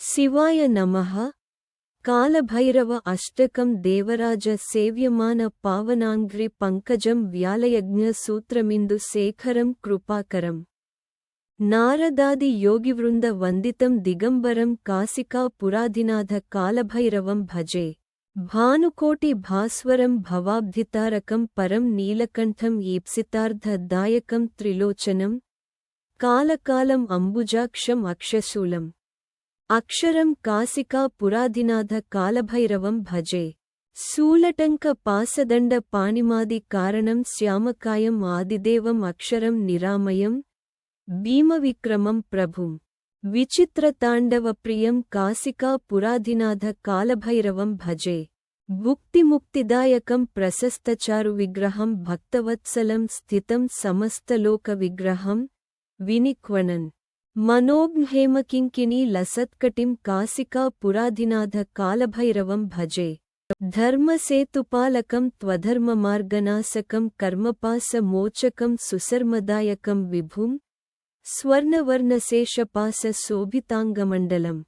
శివాయ నమః. కాలభైరవ అష్టకం దేవరాజ సేవ్యమాన పావనాంఘ్రి పంకజం వ్యాలయజ్ఞ సూత్రమిందు శేఖరం కృపాకరం. నారదాది యోగివృంద వందితం దిగంబరం కాశికా పురాధినాథ కాలభైరవం భజే. భానుకోటి భాస్వరం భవాబ్ధితారకం పరం నీలకంఠం ఈప్సితార్థ దాయకం త్రిలోచనం. కాలకాలం అంబుజాక్షం అక్షశూలం. అక్షరం కాశికా పురాధినాథ కాలభైరవం భజే. శూలటంక పాసదండ పాణిమాది కారణం శ్యామకాయం ఆదిదేవం అక్షరం నిరామయం. భీమవిక్రమం ప్రభుం. విచిత్రతాండవప్రియం కాశికా పురాధినాథ కాలభైరవం భజే. భుక్తిముక్తిదాయకం ప్రశస్తచారు విగ్రహం భక్తవత్సలం స్థితం సమస్తలోక విగ్రహం. వినిక్వణన్ మనోజ్ఞేమకింకిణీ లసత్కటిం కాశికా పురాధినాథ కాలభైరవం భజే. ధర్మసేతుపాలకం త్వధర్మమార్గనాశకం కర్మపాస మోచకం సుశర్మదాయకం విభుం. స్వర్ణవర్ణశేషపాస శోభితాంగమండలం.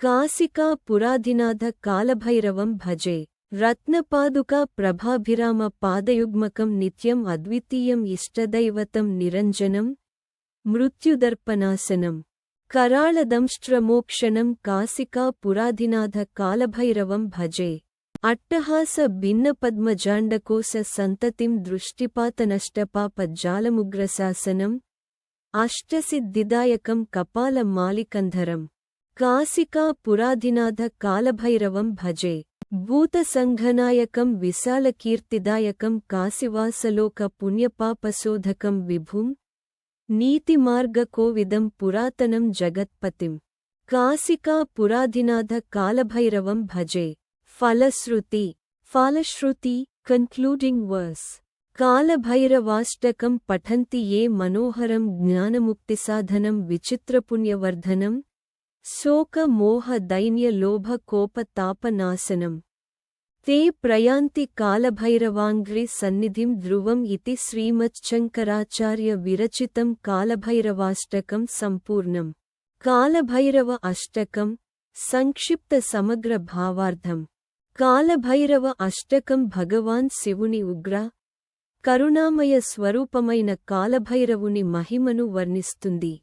కాశికా పురాధినాథ కాలభైరవం భజే. రత్నపాదుకా ప్రభాభిరామ పాదయుగ్మకం నిత్యం అద్వితీయం ఇష్టదైవతం నిరంజనం. మృత్యుదర్పనాశనం. కరాళదంష్ట్రమోక్షణం కాశికా పురాధినాథ కాలభైరవం భజే. అట్టహాస భిన్నపద్మజాండకోశ సంతతిం దృష్టిపాతనష్టపాపజ్జాలముగ్రశాసనం. అష్టసిద్ధిదాయకం కపాల మాలికంధరం. కాశికా పురాధినాథ కాలభైరవం భజే. భూతసంఘనాయకం విశాలకీర్తిదాయకం కాశివాసలోక పుణ్యపాపశోధకం విభుం. నీతిమార్గకోవిదం పురాతనం జగత్పతిం. కాశికా పురాధినాథ కాలభైరవం భజే. ఫలశ్రుతి. ఫలశ్రుతి కన్క్లూడింగ్ వర్స్. కాలభైరవాష్టకం పఠంతి ఏ మనోహరం జ్ఞానముక్తిసాధనం విచిత్రపుణ్యవర్ధనం. శోక మోహ దైన్య లోభ కోప తాపనాశనం. తే ప్రయాంతి కాలభైరవాంఘ్రి సన్నిధిం ధ్రువం ఇతి శ్రీమచ్చంకరాచార్య విరచితం కాలభైరవాష్టకం సంపూర్ణం. కాలభైరవ అష్టకం సంక్షిప్త సమగ్ర భావార్థం. కాలభైరవ అష్టకం భగవాన్ శివుని ఉగ్ర కరుణామయ స్వరూపమైన కాలభైరవుని మహిమను వర్ణిస్తుంది.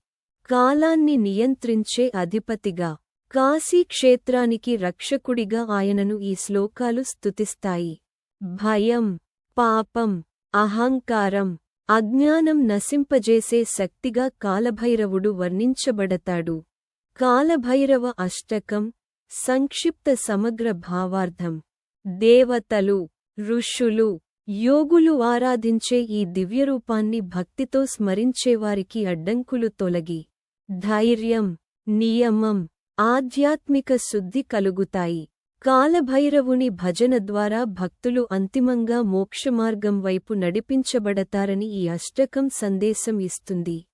కాలాన్ని నియంత్రించే అధిపతిగా, కాశీక్షేత్రానికి రక్షకుడిగా ఆయనను ఈ శ్లోకాలు స్తుతిస్తాయి. భయం, పాపం, అహంకారం, అజ్ఞానం నశింపజేసే శక్తిగా కాలభైరవుడు వర్ణించబడతాడు. కాలభైరవ అష్టకం సంక్షిప్త సమగ్ర భావార్థం. దేవతలు, ఋషులు, యోగులు ఆరాధించే ఈ దివ్యరూపాన్ని భక్తితో స్మరించేవారికి అడ్డంకులు తొలగి ధైర్యం, నియమం, ఆధ్యాత్మిక శుద్ధి కలుగుతాయి. కాలభైరవుని భజన ద్వారా భక్తులు అంతిమంగా మోక్షమార్గం వైపు నడిపించబడతారని ఈ అష్టకం సందేశం ఇస్తుంది.